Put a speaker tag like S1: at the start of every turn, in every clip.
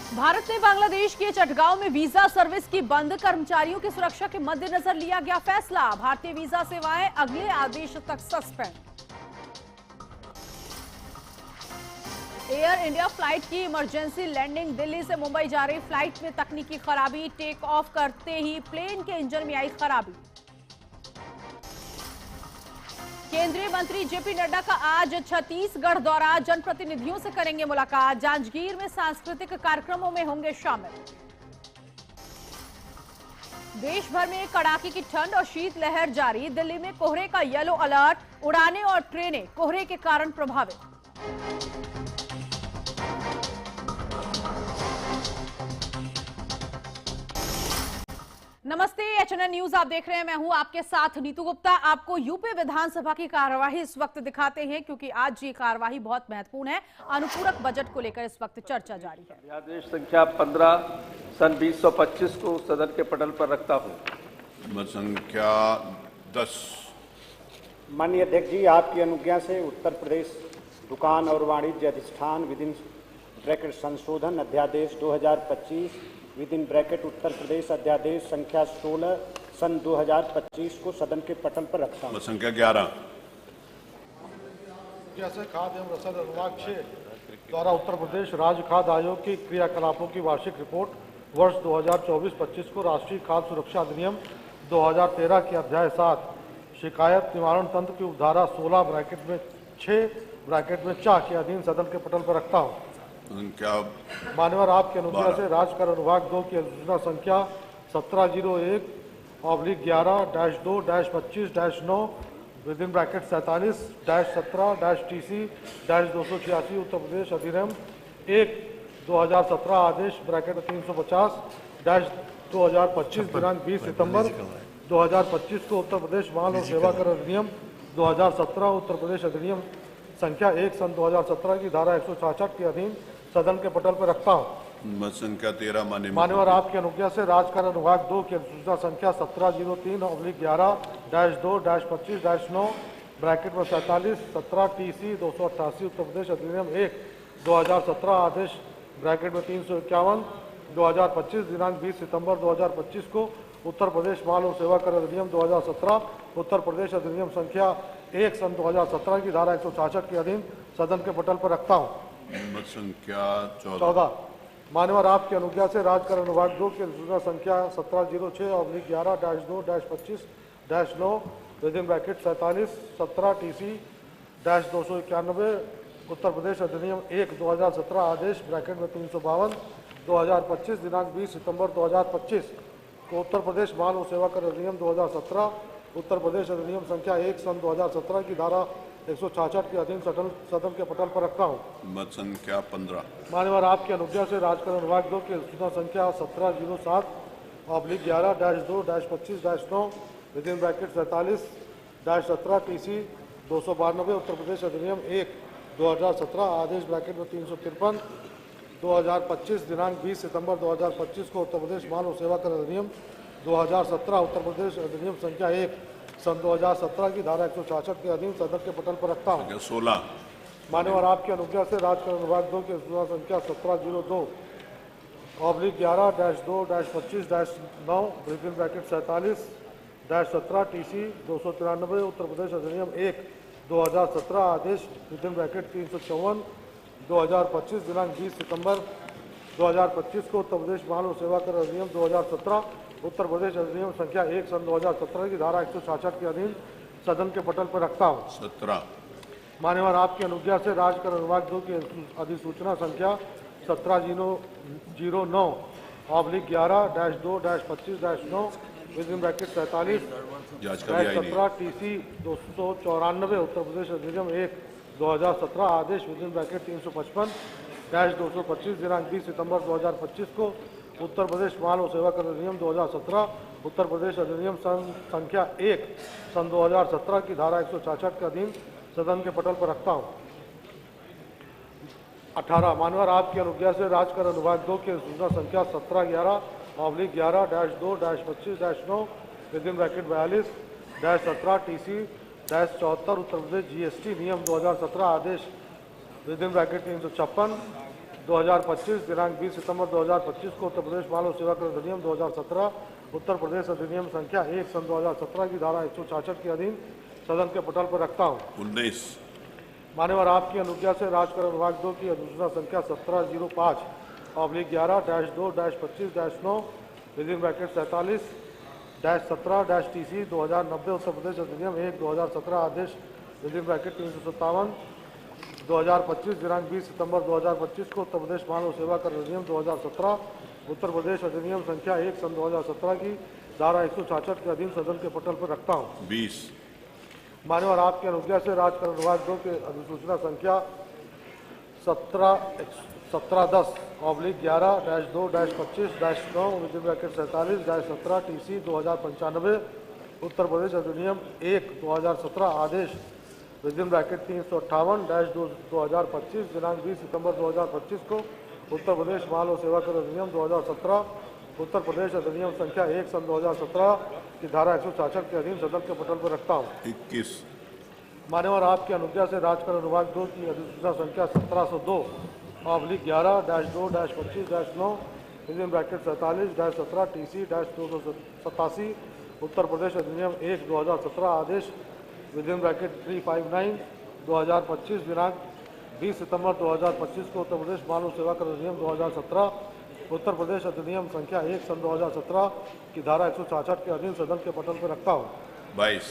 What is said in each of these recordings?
S1: भारत ने बांग्लादेश के चटगांव में वीजा सर्विस की बंद, कर्मचारियों की सुरक्षा के मद्देनजर लिया गया फैसला। भारतीय वीजा सेवाएं अगले आदेश तक सस्पेंड। एयर इंडिया फ्लाइट की इमरजेंसी लैंडिंग। दिल्ली से मुंबई जा रही फ्लाइट में तकनीकी खराबी। टेक ऑफ करते ही प्लेन के इंजन में आई खराबी। केंद्रीय मंत्री जेपी नड्डा का आज छत्तीसगढ़ दौरा, जनप्रतिनिधियों से करेंगे मुलाकात। जांजगीर में सांस्कृतिक कार्यक्रमों में होंगे शामिल। देश भर में कड़ाके की ठंड और शीतलहर जारी। दिल्ली में कोहरे का येलो अलर्ट। उड़ानें और ट्रेनें कोहरे के कारण प्रभावित। नमस्ते, एचएनएन न्यूज आप देख रहे हैं। मैं हूं आपके साथ नीतू गुप्ता। आपको यूपी विधानसभा की कार्यवाही इस वक्त दिखाते हैं, क्योंकि आज ये कार्यवाही बहुत महत्वपूर्ण है। अनुपूरक बजट को लेकर इस वक्त चर्चा जारी है।
S2: अध्यादेश संख्या 15 सन 2025 को सदन के पटल पर रखता हूं।
S3: संख्या 10।
S4: माननीय अध्यक्ष जी, आपकी अनुज्ञा से उत्तर प्रदेश दुकान और वाणिज्य अधिष्ठान विदिन ब्रैकेट संशोधन अध्यादेश 2025 विदिन ब्रैकेट उत्तर प्रदेश अध्यादेश संख्या 16 सन 2025 को सदन के पटल पर रखता हूं।
S3: संख्या 11।
S5: जैसे खाद्य एवं रसद अनुभाग 6 द्वारा उत्तर प्रदेश राज्य खाद्य आयोग की क्रियाकलापों की वार्षिक रिपोर्ट वर्ष 2024-25 को राष्ट्रीय खाद्य सुरक्षा अधिनियम 2013 के अध्याय 7 शिकायत निवारण तंत्र की उपधारा 16 ब्रैकेट में 6 ब्रैकेट में 4 के अधीन सदन के पटल पर रखता हूँ। मान्यवर, आपके अनुज्ञा से राजकर अनुभाग 2 की अधिसूचना संख्या 1701/11-2-25-9 within bracket 47-17-TC-286 Uttar Pradesh अधिनियम 1/2017 आदेश ब्रैकेट 350-2025 दिनांक 20 सितंबर 2025 को उत्तर प्रदेश माल और सेवा कर अधिनियम 2017 उत्तर प्रदेश अधिनियम संख्या 1 सन 2017 की धारा 166 के अधीन सदन के पटल पर रखता हूँ।
S3: संख्या 13।
S5: मान्यवर, आपकी अनुज्ञा से राजकर अनुभाग 2 की अधिसूचना संख्या 1703/11-2-25-9 ब्रैकेट में 47-17-TC-288 उत्तर प्रदेश अधिनियम 1/2017 आदेश ब्रैकेट में 351/2025 दिनांक 20 सितंबर 2025 को उत्तर प्रदेश माल और सेवा कर अधिनियम 2017 उत्तर प्रदेश अधिनियम संख्या 1 सन 2017 की धारा 166 के अधीन सदन के पटल पर रखता हूँ।
S3: संख्या
S5: 14। मान्यवर, आपकी अनुज्ञा से राजकर अनुभाग 2 की अधिसूचना संख्या 1706/11-2-25-9 within bracket 47-17-TC-291 Uttar Pradesh अधिनियम 1/2017 आदेश ब्रैकेट में 352/2025 दिनांक 20 सितंबर 2025 को उत्तर प्रदेश माल और सेवा कर अधिनियम 2017 उत्तर प्रदेश अधिनियम संख्या 1 सन 2017 की धारा 166 के अधीन सदन के पटल पर रखता हूँ।
S3: संख्या 15।
S5: मान्यवर, आपकी अनुज्ञा से राजकर अनुभाग 2 की अधिसूचना संख्या 1707/11-2-25-9 within bracket 47-17-TC-292 Uttar Pradesh अधिनियम 1/2017 आदेश ब्रैकेट में 353/2025 दिनांक 20 सितंबर 2025 को उत्तर प्रदेश माल और सेवा कर अधिनियम 2017 उत्तर प्रदेश अधिनियम संख्या 1 सन 2017 की धारा 166 के अधीन सदन के पटल पर रखता हूँ।
S3: 16।
S5: मान्यवर, आपकी अनुज्ञा से राजकर अनुभाग 2 की अधिसूचना संख्या 1702/11-2-25-9 within bracket 47-17-TC-293 Uttar Pradesh अधिनियम 1/2017 आदेश विदिन ब्रैकेट 354/2025 दिनांक 20 सितंबर 2025 को उत्तर प्रदेश माल और सेवा कर अधिनियम 2017 उत्तर प्रदेश अधिनियम संख्या 1 सन 2017 की धारा 166 के अधीन सदन के पटल पर रखता हूँ।
S3: 17।
S5: मान्यवर, आपकी अनुज्ञा से राजकर अनुभाग 2 की अधिसूचना संख्या 1709/11-2-25-9 within bracket 47-17-TC-294 Uttar Pradesh अधिनियम 1/2017 आदेश विदिन ब्रैकेट 355-225 दिनांक 20 सितंबर 2025 को उत्तर प्रदेश माल और सेवा कर अधिनियम 2017 उत्तर प्रदेश अधिनियम संख्या 1 सन 2017 की धारा 166 के अधीन सदन के पटल पर रखता हूँ। 18। मान्यवर, आपकी अनुज्ञा से राजकर अनुभाग 2 की अधिसूचना संख्या 1711/11-2-25-9 within bracket 42-17-TC-74 Uttar Pradesh GST नियम 2017 आदेश विदिन ब्रैकेट 356 2025 दिनांक 20 सितंबर 2025 को उत्तर प्रदेश मानव सेवा कर अधिनियम 2017 उत्तर प्रदेश अधिनियम संख्या 1 सन 2017 की धारा 166 के अधीन सदन के पटल पर रखता हूँ।
S3: 19
S5: मान्यवर आपकी अनुज्ञा से राजकरण विभाग 2 की अधिसूचना संख्या 1705/11-2-25-9 within bracket 47-17-TC 2090 Uttar Pradesh अधिनियम 1 2017 आदेश विदिन ब्रैकेट 357 2025 दिनांक 20 सितंबर 2025 को उत्तर प्रदेश मानव सेवा कर अधिनियम 2017 उत्तर प्रदेश अधिनियम संख्या 1 सन 2017 की धारा 166 के अधीन सदन के पटल पर रखता हूँ।
S3: 20
S5: मान्यवर आपकी अनुज्ञा से राजकरण विभाग 2 के अधिसूचना संख्या 17/11-2-25-9 within bracket 47-17-TC 2095 Uttar Pradesh अधिनियम 1 2017 आदेश विदिन ब्रैकेट 358-2025 दिनांक 20 सितंबर 2025 को उत्तर प्रदेश मानव सेवा कर अधिनियम 2017 उत्तर प्रदेश अधिनियम संख्या 1 सन 2017 की धारा 166 के अधीन सदन के पटल पर रखता हूँ।
S3: 21
S5: मान्यवर आपकी अनुज्ञा से राजकरण विभाग 2 की अधिसूचना संख्या 1702/11-2-25-9 within bracket 47-17-TC 287 Uttar Pradesh अधिनियम 1 2017 आदेश विदिन ब्रैकेट 359/2025 दिनांक 20 सितंबर 2025 को उत्तर प्रदेश मानव सेवा कर अधिनियम 2017 उत्तर प्रदेश अधिनियम संख्या 1 सन 2017 की धारा 166 के अधीन सदन के पटल पर रखता हूँ।
S3: 22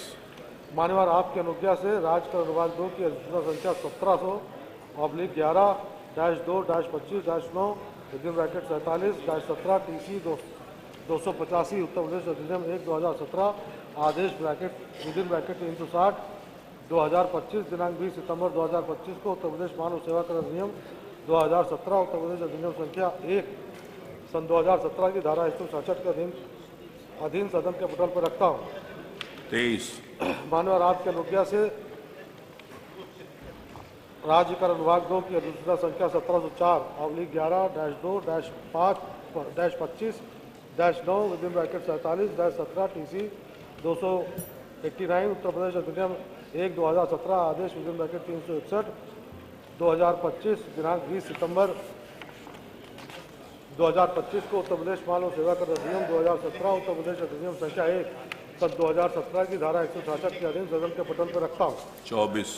S5: मान्यवर आपकी अनुज्ञा से राजकरण विभाग 2 की अधिसूचना संख्या 1700/11-2-25-9 within bracket 47-17-TC 285 Uttar Pradesh अधिनियम 1 2017 आदेश ब्रैकेट विदिन ब्रैकेट 360/2025 दिनांक 20 सितंबर 2025 को उत्तर प्रदेश मानव सेवा कर अधिनियम 2017 उत्तर प्रदेश अधिनियम संख्या 1 सन 2017 की धारा 166 के अधीन सदन के पटल पर रखता हूँ।
S3: 23
S5: मान्यवर आपकी अनुज्ञा से राज्यकरण विभाग 2 की अधिसूचना संख्या 1704/11-5-25-9 within bracket 47-17-TC 289 Uttar Pradesh अधिनियम 1 2017 आदेश विदिन ब्रैकेट 361/2025 दिनांक 20 सितंबर 2025 को उत्तर प्रदेश मानव सेवा कर अधिनियम 2017 उत्तर प्रदेश अधिनियम संख्या 1 सन 2017 की धारा 166 के अधीन सदन के पटल पर रखता हूँ।
S3: 24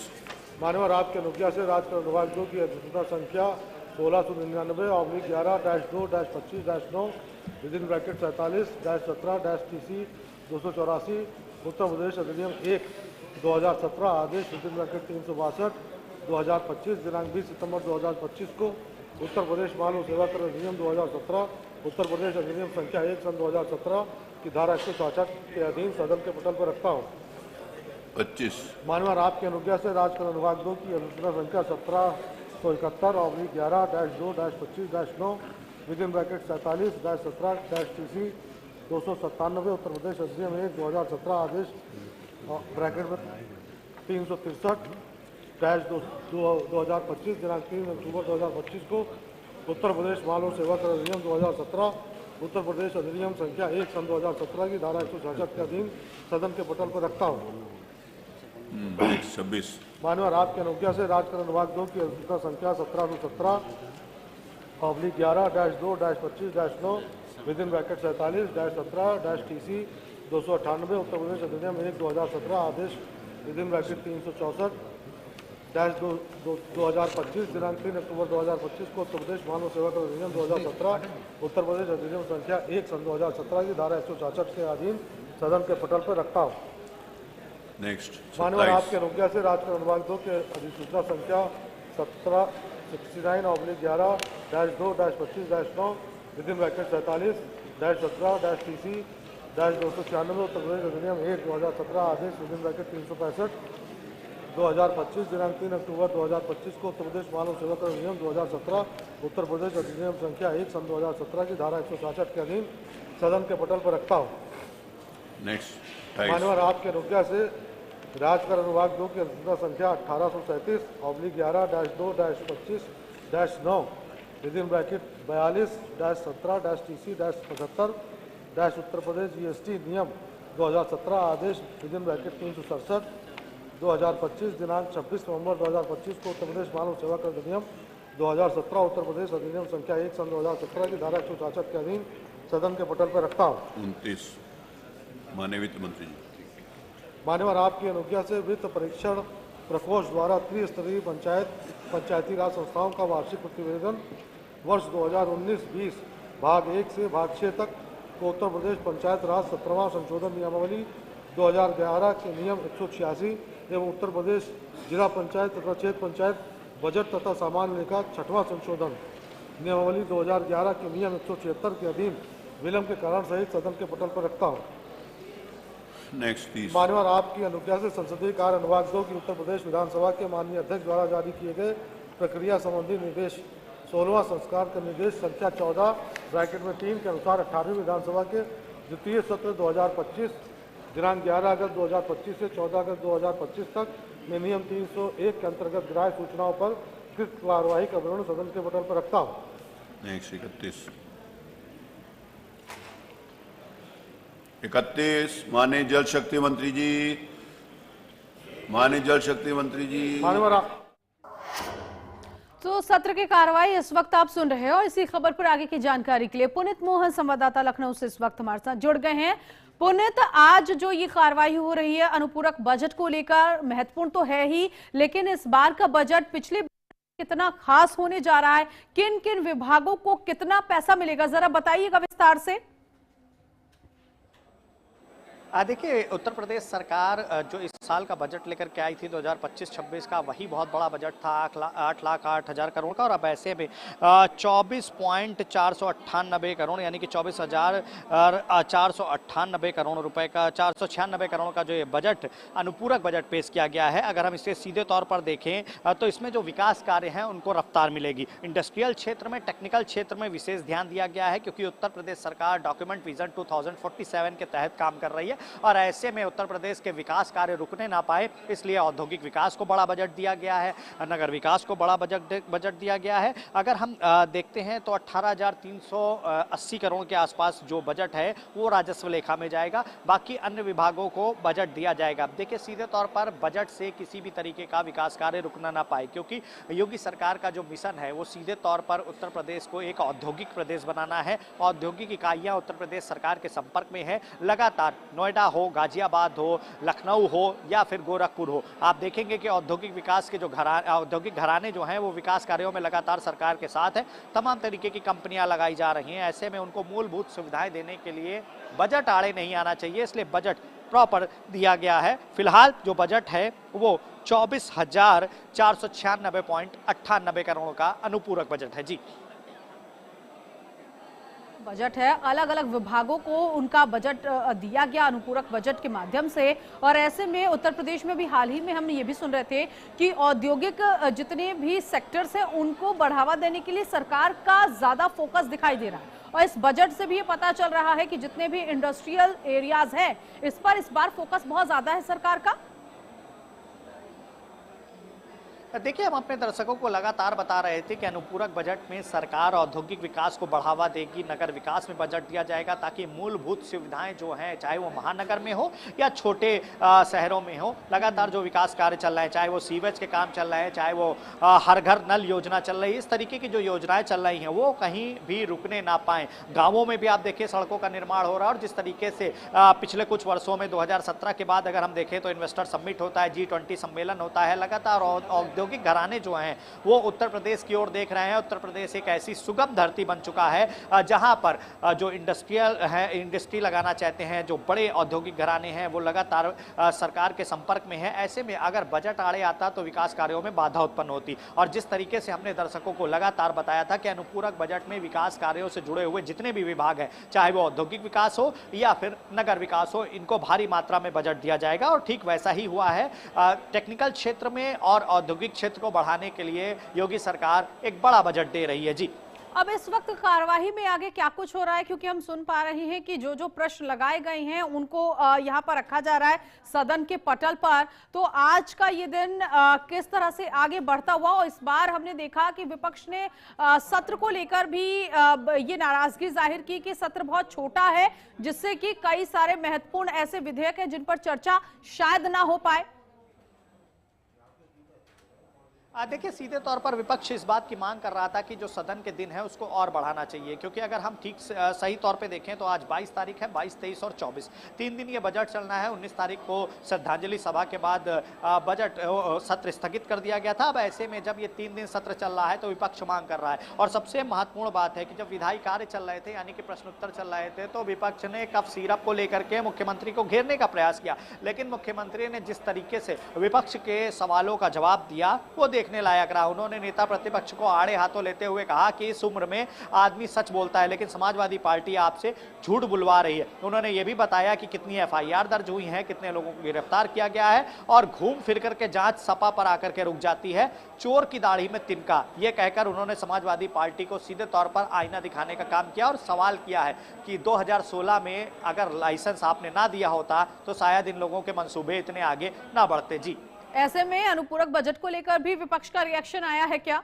S5: मान्यवर आपकी अनुज्ञा से राजकरण विभाग 2 की अधिसूचना संख्या 1699/11-2-25-9 within bracket 47-17-TC 284 Uttar Pradesh अधिनियम 1 2017 आदेश विदिन ब्रैकेट 362/2025 दिनांक 20 सितंबर 2025 को उत्तर प्रदेश मानव सेवा कर अधिनियम 2017 उत्तर प्रदेश अधिनियम संख्या 1 सन 2017 की धारा 166 के अधीन सदन के पटल पर रखता हूँ।
S3: 25
S5: मान्यवर आपकी अनुज्ञा से राजकरण विभाग 2 की अधिसूचना संख्या 1771/11-2-25-9 within bracket 47-17-TC 297 Uttar Pradesh अधिनियम 1 2017 आदेश ब्रैकेट में 363-2025 दिनांक 3 अक्टूबर 2025 को उत्तर प्रदेश मानव सेवा कर अधिनियम 2017 उत्तर प्रदेश अधिनियम संख्या 1 सन 2017 की धारा 166 के अधीन सदन के पटल पर रखता हूँ।
S3: 26
S5: मान्यवर आपकी अनुज्ञा से राजकरण विभाग 2 की अधिसूचना संख्या 1717/11-2-25-9 within bracket 47-17-TC 298 Uttar Pradesh अधिनियम 1 2017 आदेश विदिन ब्रैकेट 364-2025 दिनांक 3 अक्टूबर 2025 को उत्तर प्रदेश मानव सेवा कर अधिनियम 2017 उत्तर प्रदेश अधिनियम संख्या 1 सन 2017 की धारा 166 के अधीन सदन के पटल पर रखता हूँ।
S3: नेक्स्ट
S5: मान्यवर आपके अनुज्ञा से राजकरण विभाग 2 के अधिसूचना संख्या 1769/11-2-25-9 within bracket 47-17-TC 296 Uttar Pradesh अधिनियम 1 2017 आदेश विदिन ब्रैकेट 365/2025 दिनांक 3 अक्टूबर 2025 को उत्तर प्रदेश मानव सेवा कर अधिनियम 2017 उत्तर प्रदेश अधिनियम संख्या 1 सन 2017 की धारा 166 के अधीन सदन के पटल पर रखता हूँ।
S3: नेक्स्ट
S5: मान्यवर आपके अनुज्ञा से राजकरण विभाग 2 की अधिसूचना संख्या 1837/11-2-25-9 within bracket 42-17-TC 75 Uttar Pradesh GST नियम 2017 आदेश विदिन ब्रैकेट 367/2025 दिनांक 26 नवंबर 2025 को उत्तर प्रदेश मानव सेवा कर अधिनियम 2017 उत्तर प्रदेश अधिनियम संख्या 1 सन 2017 की धारा 166 के अधीन सदन के पटल पर रखता हूँ।
S3: 29 माननीय वित्त मंत्री जी।
S5: मान्यवर, आपकी अनुज्ञा से वित्त परीक्षण प्रकोष्ठ द्वारा त्रिस्तरीय पंचायती राज संस्थाओं का वार्षिक प्रतिवेदन वर्ष 2019-20 भाग 1 से भाग 6 तक को उत्तर प्रदेश पंचायत राज 17वां संशोधन नियमावली 2011 के नियम 186 एवं उत्तर प्रदेश जिला पंचायत तथा क्षेत्र पंचायत बजट तथा सामान्य लेखा 6वां संशोधन नियमावली 2011 के नियम 176 के अधीन विलंब के कारण सहित सदन के पटल पर रखता हूँ।
S3: Next please.
S5: मान्यवर, आपकी अनुज्ञा से संसदीय कार्य अनुभाग 2 की उत्तर प्रदेश विधानसभा के माननीय अध्यक्ष द्वारा जारी किए गए प्रक्रिया संबंधी निर्देश 16वां संस्कार का निर्देश संख्या 14 ब्रैकेट में 3 के अनुसार 18वीं विधानसभा के द्वितीय सत्र 2025 दिनांक 11 अगस्त 2025 से 14 अगस्त 2025 तक में नियम 301 के अंतर्गत ग्राह्य सूचनाओं पर कृत कार्यवाही का विवरण सदन के पटल पर रखता हूँ।
S3: नेक्स्ट 31 माननीय जल शक्ति मंत्री जी। माननीय जल शक्ति मंत्री जी।
S5: मान्यवर,
S1: तो सत्र की कार्रवाई इस वक्त आप सुन रहे हो और इसी खबर पर आगे की जानकारी के लिए पुनीत मोहन संवाददाता लखनऊ से इस वक्त हमारे साथ जुड़ गए हैं। पुनीत, आज जो ये कार्रवाई हो रही है अनुपूरक बजट को लेकर महत्वपूर्ण तो है ही, लेकिन इस बार का बजट पिछले कितना खास होने जा रहा है, किन किन विभागों को कितना पैसा मिलेगा, जरा बताइएगा विस्तार से।
S6: देखिए, उत्तर प्रदेश सरकार जो इस साल का बजट लेकर के आई थी 2025-26 का, वही बहुत बड़ा बजट था 8,08,000 करोड़ का, और अब ऐसे में 24.498 करोड़ यानी कि 24,498 करोड़ रुपए का 496 करोड़ का जो ये बजट अनुपूरक बजट पेश किया गया है। अगर हम इसे सीधे तौर पर देखें तो इसमें जो विकास कार्य हैं उनको रफ्तार मिलेगी। इंडस्ट्रियल क्षेत्र में, टेक्निकल क्षेत्र में विशेष ध्यान दिया गया है, क्योंकि उत्तर प्रदेश सरकार डॉक्यूमेंट विजन 2047 के तहत काम कर रही है और ऐसे में उत्तर प्रदेश के विकास कार्य रुकने ना पाए, इसलिए औद्योगिक विकास को बड़ा बजट दिया गया है, नगर विकास को बड़ा बजट दिया गया है। अगर हम देखते हैं तो 18,380 करोड़ के आसपास जो बजट है वो राजस्व लेखा में जाएगा, बाकी अन्य विभागों को बजट दिया जाएगा। देखिए, सीधे तौर पर बजट से किसी भी तरीके का विकास कार्य रुकना ना पाए, क्योंकि योगी सरकार का जो मिशन है वो सीधे तौर पर उत्तर प्रदेश को एक औद्योगिक प्रदेश बनाना है। औद्योगिक इकाइयां उत्तर प्रदेश सरकार के संपर्क में है लगातार, नोएडा हो, गाजियाबाद हो, लखनऊ हो या फिर गोरखपुर हो। आप देखेंगे कि औद्योगिक विकास के जो औद्योगिक घराने जो हैं वो विकास कार्यों में लगातार सरकार के साथ है। तमाम तरीके की कंपनियां लगाई जा रही हैं, ऐसे में उनको मूलभूत सुविधाएं देने के लिए बजट आड़े नहीं आना चाहिए, इसलिए बजट प्रॉपर दिया गया है। फिलहाल जो बजट है वो 24,496.98 करोड़ का अनुपूरक बजट है। जी,
S1: बजट है, अलग अलग विभागों को उनका बजट दिया गया अनुपूरक बजट के माध्यम से, और ऐसे में उत्तर प्रदेश में भी हाल ही में हम ये भी सुन रहे थे कि औद्योगिक जितने भी सेक्टर्स हैं उनको बढ़ावा देने के लिए सरकार का ज्यादा फोकस दिखाई दे रहा है, और इस बजट से भी ये पता चल रहा है कि जितने भी इंडस्ट्रियल एरियाज हैं इस पर इस बार फोकस बहुत ज्यादा है सरकार का।
S6: देखिए, हम अपने दर्शकों को लगातार बता रहे थे कि अनुपूरक बजट में सरकार औद्योगिक विकास को बढ़ावा देगी, नगर विकास में बजट दिया जाएगा ताकि मूलभूत सुविधाएं जो हैं, चाहे वो महानगर में हो या छोटे शहरों में हो, लगातार जो विकास कार्य चल रहे हैं, चाहे वो सीवेज के काम चल रहे हैं, चाहे वो हर घर नल योजना चल रही है, इस तरीके की जो योजनाएं चल रही हैं वो कहीं भी रुकने ना पाएं। गाँवों में भी आप देखिए सड़कों का निर्माण हो रहा है, और जिस तरीके से पिछले कुछ वर्षों में 2017 के बाद अगर हम देखें तो इन्वेस्टर समिट होता है, G20 सम्मेलन होता है, लगातार औद्योगिक घराने जो हैं वो उत्तर प्रदेश की ओर देख रहे हैं। उत्तर प्रदेश एक ऐसी सुगम धरती बन चुका है जहां पर जो इंडस्ट्री लगाना चाहते हैं, जो बड़े औद्योगिक घराने हैं वो लगातार सरकार के संपर्क में है। ऐसे में अगर बजट आड़े आता तो विकास कार्यों में बाधा उत्पन्न होती, और जिस तरीके से हमने दर्शकों को लगातार बताया था कि अनुपूरक बजट में विकास कार्यों से जुड़े हुए जितने भी विभाग हैं, चाहे वो औद्योगिक विकास हो या फिर नगर विकास हो, इनको भारी मात्रा में बजट दिया जाएगा, और ठीक वैसा ही हुआ है। टेक्निकल क्षेत्र में और औद्योगिक क्षेत्र को बढ़ाने के लिए योगी सरकार एक बड़ा बजट दे रही है। जी,
S1: अब इस वक्त कार्यवाही में आगे क्या कुछ हो रहा है, क्योंकि हम सुन पा रहे हैं कि जो जो प्रश्न लगाए गए हैं उनको यहाँ पर रखा जा रहा है सदन के पटल पर, तो आज का ये दिन किस तरह से आगे बढ़ता हुआ, और इस बार हमने देखा कि विपक्ष ने सत्र को लेकर भी ये नाराजगी जाहिर की कि सत्र बहुत छोटा है, जिससे कि कई सारे महत्वपूर्ण ऐसे विधेयक हैं जिन पर चर्चा शायद ना हो पाए।
S6: देखिए, सीधे तौर पर विपक्ष इस बात की मांग कर रहा था कि जो सदन के दिन है उसको और बढ़ाना चाहिए, क्योंकि अगर हम ठीक सही तौर पे देखें तो आज 22 तारीख है, 22, 23 और 24 3 दिन ये बजट चलना है। 19 तारीख को श्रद्धांजलि सभा के बाद बजट सत्र स्थगित कर दिया गया था। अब ऐसे में जब ये 3 दिन सत्र चल रहा है तो विपक्ष मांग कर रहा है। और सबसे महत्वपूर्ण बात है कि जब विधायी कार्य चल रहे थे, यानी कि प्रश्नोत्तर चल रहे थे, तो विपक्ष ने कफ सिरप को लेकर के मुख्यमंत्री को घेरने का प्रयास किया, लेकिन मुख्यमंत्री ने जिस तरीके से विपक्ष के सवालों का जवाब दिया वो देखने लायक रहा। उन्होंने नेता प्रतिपक्ष को आड़े हाथों लेते हुए कहा कि इस उम्र में आदमी सच बोलता है, लेकिन समाजवादी पार्टी आपसे झूठ बुलवा रही है। उन्होंने ये भी बताया कि कितनी एफआईआर दर्ज हुई है, कितने लोगों को गिरफ्तार किया गया है, और घूम फिर करके जांच सपा पर आकर के रुक जाती है। चोर की दाढ़ी में तिनका, ये कहकर उन्होंने समाजवादी पार्टी को सीधे तौर पर आईना दिखाने का काम किया और सवाल किया है कि 2016 में अगर लाइसेंस आपने ना दिया होता तो शायद इन लोगों के मंसूबे इतने आगे ना बढ़ते। जी,
S1: ऐसे में अनुपूरक बजट को लेकर भी विपक्ष का रिएक्शन आया है क्या?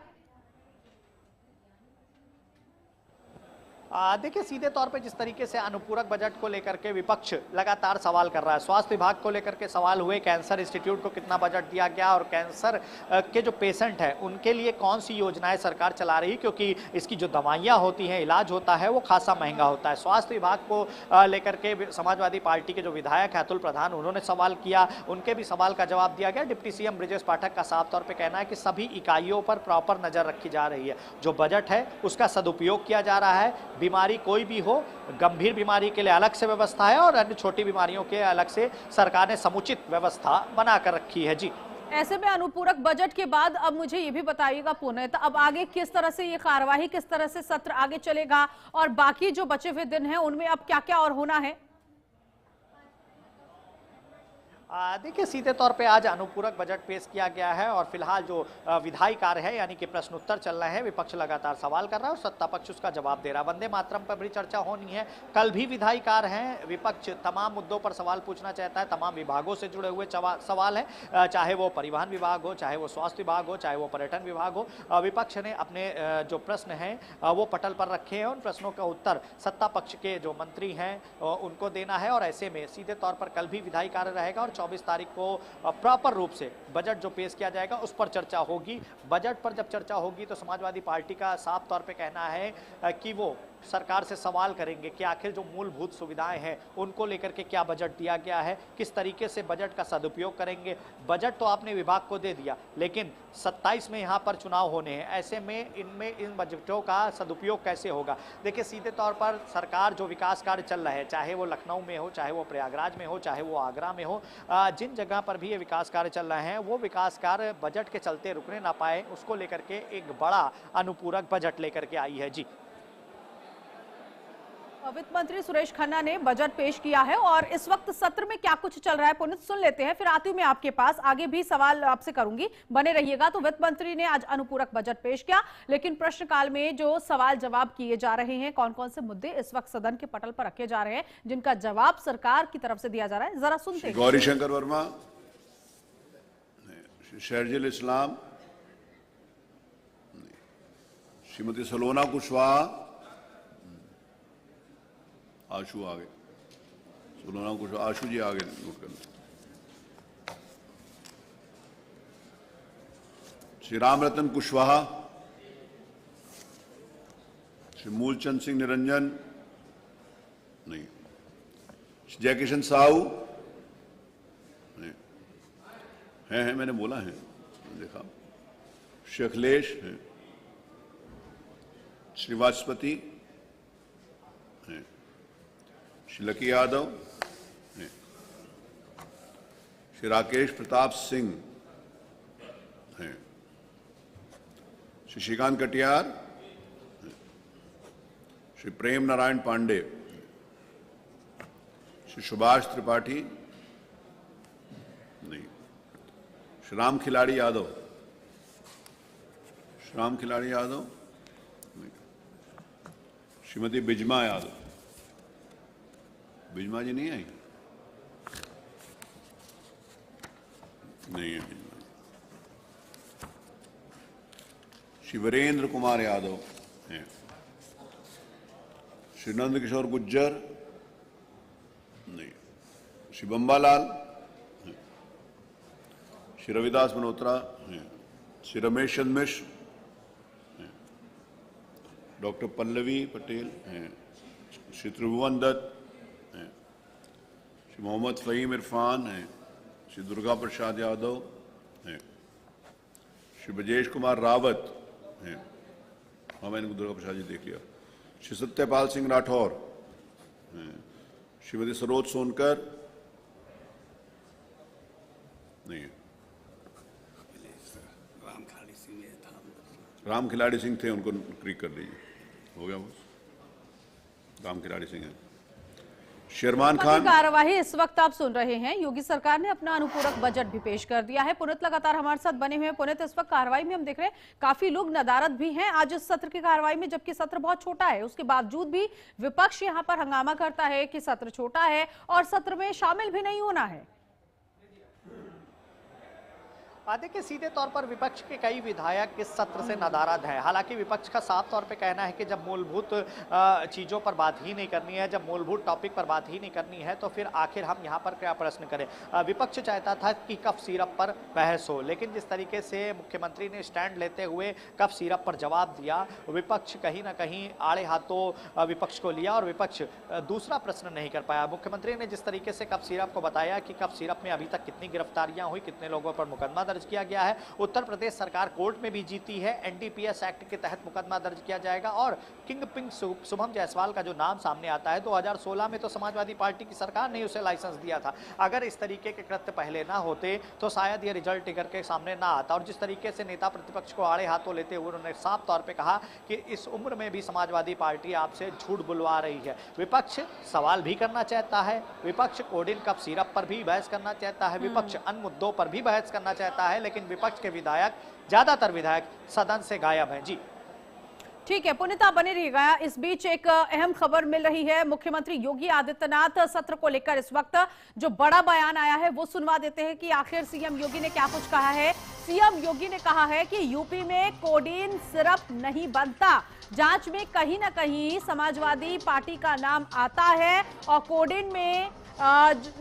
S6: देखिए, सीधे तौर पे जिस तरीके से अनुपूरक बजट को लेकर के विपक्ष लगातार सवाल कर रहा है, स्वास्थ्य विभाग को लेकर के सवाल हुए, कैंसर इंस्टीट्यूट को कितना बजट दिया गया और कैंसर के जो पेशेंट हैं उनके लिए कौन सी योजनाएं सरकार चला रही, क्योंकि इसकी जो दवाइयां होती हैं, इलाज होता है, वो खासा महंगा होता है। स्वास्थ्य विभाग को लेकर के समाजवादी पार्टी के जो विधायक हैं अतुल प्रधान, उन्होंने सवाल किया, उनके भी सवाल का जवाब दिया गया। डिप्टी सीएम ब्रजेश पाठक का साफ तौर पर कहना है कि सभी इकाइयों पर प्रॉपर नजर रखी जा रही है, जो बजट है उसका सदुपयोग किया जा रहा है। बीमारी कोई भी हो, गंभीर बीमारी के लिए अलग से व्यवस्था है और अन्य छोटी बीमारियों के अलग से सरकार ने समुचित व्यवस्था बनाकर रखी है। जी,
S1: ऐसे में अनुपूरक बजट के बाद अब मुझे ये भी बताइएगा पुनः, तो अब आगे किस तरह से ये कार्यवाही, किस तरह से सत्र आगे चलेगा और बाकी जो बचे हुए दिन हैं उनमें अब क्या क्या और होना है?
S6: देखिए, सीधे तौर पे आज अनुपूरक बजट पेश किया गया है और फिलहाल जो विधायी कार्य है, यानी कि प्रश्नोत्तर चल रहे हैं, विपक्ष लगातार सवाल कर रहा है और सत्ता पक्ष उसका जवाब दे रहा है। वंदे मातरम पर भी चर्चा होनी है, कल भी विधायी कार्य है। विपक्ष तमाम मुद्दों पर सवाल पूछना चाहता है, तमाम विभागों से जुड़े हुए सवाल है, चाहे वो परिवहन विभाग हो, चाहे वो स्वास्थ्य विभाग हो, चाहे वो पर्यटन विभाग हो। विपक्ष ने अपने जो प्रश्न हैं वो पटल पर रखे हैं। उन प्रश्नों का उत्तर सत्ता पक्ष के जो मंत्री हैं उनको देना है और ऐसे में सीधे तौर पर कल भी विधायी कार्य रहेगा और 24 तारीख को प्रॉपर रूप से बजट जो पेश किया जाएगा उस पर चर्चा होगी। बजट पर जब चर्चा होगी तो समाजवादी पार्टी का साफ तौर पे कहना है कि वो सरकार से सवाल करेंगे कि आखिर जो मूलभूत सुविधाएं हैं उनको लेकर के क्या बजट दिया गया है, किस तरीके से बजट का सदुपयोग करेंगे। बजट तो आपने विभाग को दे दिया, लेकिन 27 में यहाँ पर चुनाव होने हैं, ऐसे में इन बजटों का सदुपयोग कैसे होगा। देखिए, सीधे तौर पर सरकार जो विकास कार्य चल रहे हैं, चाहे वो लखनऊ में हो, चाहे वो प्रयागराज में हो, चाहे वो आगरा में हो, जिन जगह पर भी ये विकास कार्य चल रहे हैं वो विकास कार्य बजट के चलते रुकने ना पाए, उसको लेकर के एक बड़ा अनुपूरक बजट लेकर के आई है। जी,
S1: वित्त मंत्री सुरेश खन्ना ने बजट पेश किया है और इस वक्त सत्र में क्या कुछ चल रहा है पुनित सुन लेते हैं, फिर आती हूं मैं आपके पास, आगे भी सवाल आपसे करूंगी, बने रहिएगा। तो वित्त मंत्री ने आज अनुपूरक बजट पेश किया, लेकिन प्रश्नकाल में जो सवाल जवाब किए जा रहे हैं, कौन कौन से मुद्दे इस वक्त सदन के पटल पर रखे जा रहे हैं जिनका जवाब सरकार की तरफ से दिया जा रहा है, जरा सुनते हैं।
S3: गौरी शंकर वर्मा, शहरजुल इस्लाम, श्रीमती सलोना कुशवाहा, आशु आ गए, सलोना कुशवाहा, आशु जी आ गए, नोट कर लें। श्री राम रतन कुशवाहा, श्री मूलचंद सिंह निरंजन नहीं, श्री जयकिशन साहू नहीं हैं, मैंने बोला है, देखा। श्री अखिलेश हैं, श्री वाजपेयी हैं, श्री लकी यादव हैं, श्री राकेश प्रताप सिंह हैं, श्री श्रीकांत कटियार हैं, श्री प्रेम नारायण पांडे, श्री सुभाष त्रिपाठी नहीं, श्री राम खिलाड़ी यादव, श्री राम खिलाड़ी यादव नहीं, श्रीमती बिजमा यादव, बिजमा जी नहीं आई, नहीं है बिजमा। श्री वीरेंद्र कुमार यादव हैं, श्री नंद किशोर गुज्जर नहीं, श्री बम्बालाल हैं, श्री रविदास मल्होत्रा हैं, श्री रमेश चंद्र मिश्र, डॉक्टर पल्लवी पटेल हैं, श्री त्रिभुवन दत्त हैं, श्री मोहम्मद फ़हीम इरफान हैं, श्री दुर्गा प्रसाद यादव हैं, श्री ब्रजेश कुमार रावत हैं, मैंने दुर्गा प्रसाद जी देख लिया, श्री सत्यपाल सिंह राठौर हैं, श्रीमती सरोज सोनकर नहीं है, राम खिलाड़ी सिंह थे, उनको क्लिक कर लीजिए, हो गया बस। राम खिलाड़ी सिंह है। शेरमान खान।
S1: कार्यवाही इस वक्त आप सुन रहे हैं। योगी सरकार ने अपना अनुपूरक बजट भी पेश कर दिया है। पुनित लगातार हमारे साथ बने हुए हैं। पुनित, इस वक्त कार्रवाई में हम देख रहे हैं काफी लोग नदारद भी हैं आज इस सत्र की कार्रवाई में, जबकि सत्र बहुत छोटा है, उसके बावजूद भी विपक्ष यहां पर हंगामा करता है कि सत्र छोटा है और सत्र में शामिल भी नहीं होना है।
S6: देखिए, सीधे तौर पर विपक्ष के कई विधायक इस सत्र से नदारद हैं। हालांकि विपक्ष का साफ तौर पे कहना है कि जब मूलभूत चीज़ों पर बात ही नहीं करनी है, जब मूलभूत टॉपिक पर बात ही नहीं करनी है, तो फिर आखिर हम यहाँ पर क्या प्रश्न करें। विपक्ष चाहता था कि कफ सिरप पर बहस हो, लेकिन जिस तरीके से मुख्यमंत्री ने स्टैंड लेते हुए कफ सिरप पर जवाब दिया, विपक्ष कहीं ना कहीं आड़े हाथों विपक्ष को लिया और विपक्ष दूसरा प्रश्न नहीं कर पाया। मुख्यमंत्री ने जिस तरीके से कफ सिरप को बताया कि कफ सिरप में अभी तक कितनी गिरफ्तारियां हुई, कितने लोगों पर मुकदमा दर्ज किया गया है, उत्तर प्रदेश सरकार कोर्ट में भी जीती है, एनडीपीएस एक्ट के तहत मुकदमा दर्ज किया जाएगा और किंग पिंग शुभम जायसवाल का जो नाम सामने आता है, 2016 में तो समाजवादी पार्टी की सरकार ने उसे लाइसेंस दिया था। अगर इस तरीके के कृत्य पहले ना होते तो शायद ये रिजल्ट टिकर के सामने ना आता। और जिस तरीके से नेता प्रतिपक्ष को आड़े हाथों लेते हुए उन्होंने साफ तौर पर कहा कि इस उम्र में भी समाजवादी पार्टी आपसे झूठ बुलवा रही है। विपक्ष सवाल भी करना चाहता है, विपक्ष कोडिन कफ सिरप पर भी बहस करना चाहता है, विपक्ष अन्य मुद्दों पर भी बहस करना चाहता है, लेकिन विपक्ष के विधायक, ज्यादातर विधायक सदन से गायब हैं। जी
S1: ठीक है पुनीता, बने रहिएगा। इस बीच एक अहम खबर मिल रही है। मुख्यमंत्री योगी आदित्यनाथ सत्र को लेकर इस वक्त जो बड़ा बयान आया है वो सुनवा देते हैं कि आखिर सीएम योगी ने क्या कुछ कहा है। सीएम योगी ने कहा है कि यूपी में कोडिन सिरप नहीं बनता, जांच में कहीं ना कहीं समाजवादी पार्टी का नाम आता है और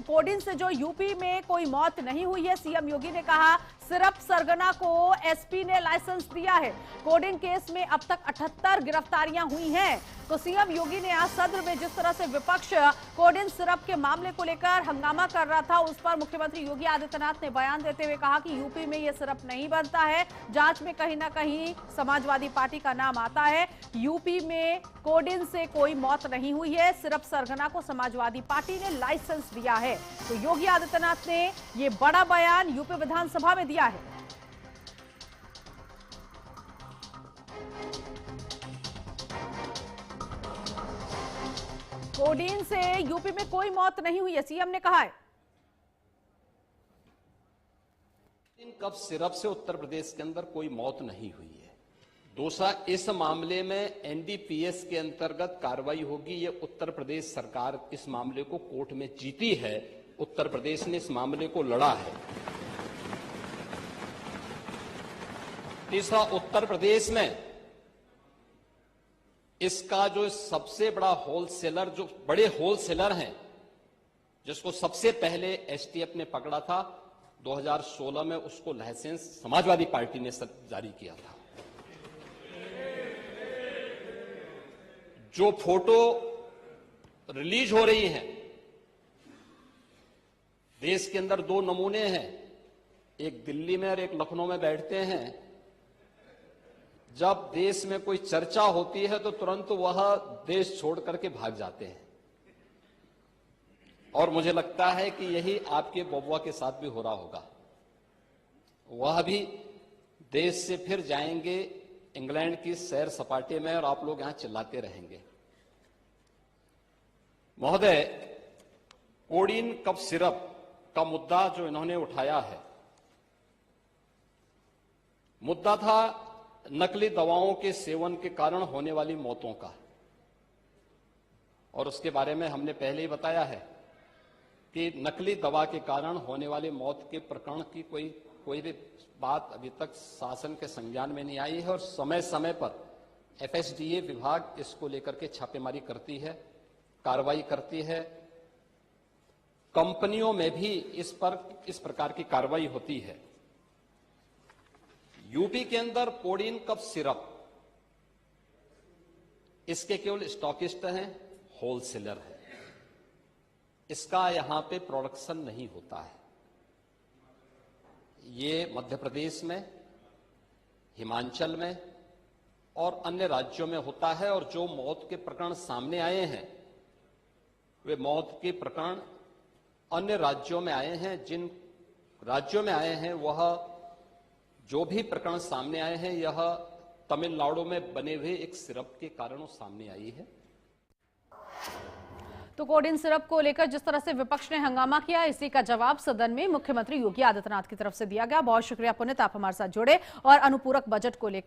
S1: कोडिन से जो यूपी में कोई मौत नहीं हुई है। सीएम योगी ने कहा सिरप सरगना को एसपी ने लाइसेंस दिया है। कोडिन केस में अब तक 78 गिरफ्तारियां हुई हैं। तो सीएम योगी ने आज सदन में जिस तरह से विपक्ष कोडिन सिरप के मामले को लेकर हंगामा कर रहा था, उस पर मुख्यमंत्री योगी आदित्यनाथ ने बयान देते हुए कहा कि यूपी में यह सिरप नहीं बनता है, जांच में कहीं ना कहीं समाजवादी पार्टी का नाम आता है। यूपी में कोडिन से कोई मौत नहीं हुई है, सिरप सरगना को समाजवादी पार्टी ने लाइसेंस दिया है। तो योगी आदित्यनाथ ने यह बड़ा बयान यूपी विधानसभा में दिया है। कोडीन से यूपी में कोई मौत नहीं हुई है, सीएम ने कहा है।
S7: कफ सिरप से उत्तर प्रदेश के अंदर कोई मौत नहीं हुई है। दूसरा, इस मामले में एनडीपीएस के अंतर्गत कार्रवाई होगी। ये उत्तर प्रदेश सरकार इस मामले को कोर्ट में जीती है, उत्तर प्रदेश ने इस मामले को लड़ा है। तीसरा, उत्तर प्रदेश में इसका जो सबसे बड़ा होलसेलर, जो बड़े होलसेलर हैं, जिसको सबसे पहले एसटीएफ ने पकड़ा था 2016 में, उसको लाइसेंस समाजवादी पार्टी ने जारी किया था। जो फोटो रिलीज हो रही हैं, देश के अंदर दो नमूने हैं, एक दिल्ली में और एक लखनऊ में बैठते हैं। जब देश में कोई चर्चा होती है तो तुरंत वह देश छोड़ करके भाग जाते हैं, और मुझे लगता है कि यही आपके बबुआ के साथ भी हो रहा होगा। वह भी देश से फिर जाएंगे इंग्लैंड की सैर सपाटे में, और आप लोग यहां चिल्लाते रहेंगे। महोदय, कोडिन कफ सिरप का मुद्दा जो इन्होंने उठाया है, मुद्दा था नकली दवाओं के सेवन के कारण होने वाली मौतों का, और उसके बारे में हमने पहले ही बताया है कि नकली दवा के कारण होने वाली मौत के प्रकरण की कोई भी बात अभी तक शासन के संज्ञान में नहीं आई है, और समय समय पर एफएसडीए विभाग इसको लेकर के छापेमारी करती है, कार्रवाई करती है। कंपनियों में भी इस प्रकार की कार्रवाई होती है। यूपी के अंदर कोडिन कफ सिरप इसके केवल स्टॉकिस्ट हैं, होलसेलर है, इसका यहां पे प्रोडक्शन नहीं होता है। ये मध्य प्रदेश में, हिमाचल में और अन्य राज्यों में होता है। और जो मौत के प्रकरण सामने आए हैं वे मौत के प्रकरण अन्य राज्यों में आए हैं। जिन राज्यों में आए हैं वह जो भी प्रकरण सामने आए हैं यह तमिलनाडु में बने हुए एक सिरप के कारण वो सामने आई है।
S1: तो कोडिन सिरप को लेकर जिस तरह से विपक्ष ने हंगामा किया, इसी का जवाब सदन में मुख्यमंत्री योगी आदित्यनाथ की तरफ से दिया गया। बहुत शुक्रिया पुनीत, आप हमारे साथ जुड़े और अनुपूरक बजट को लेकर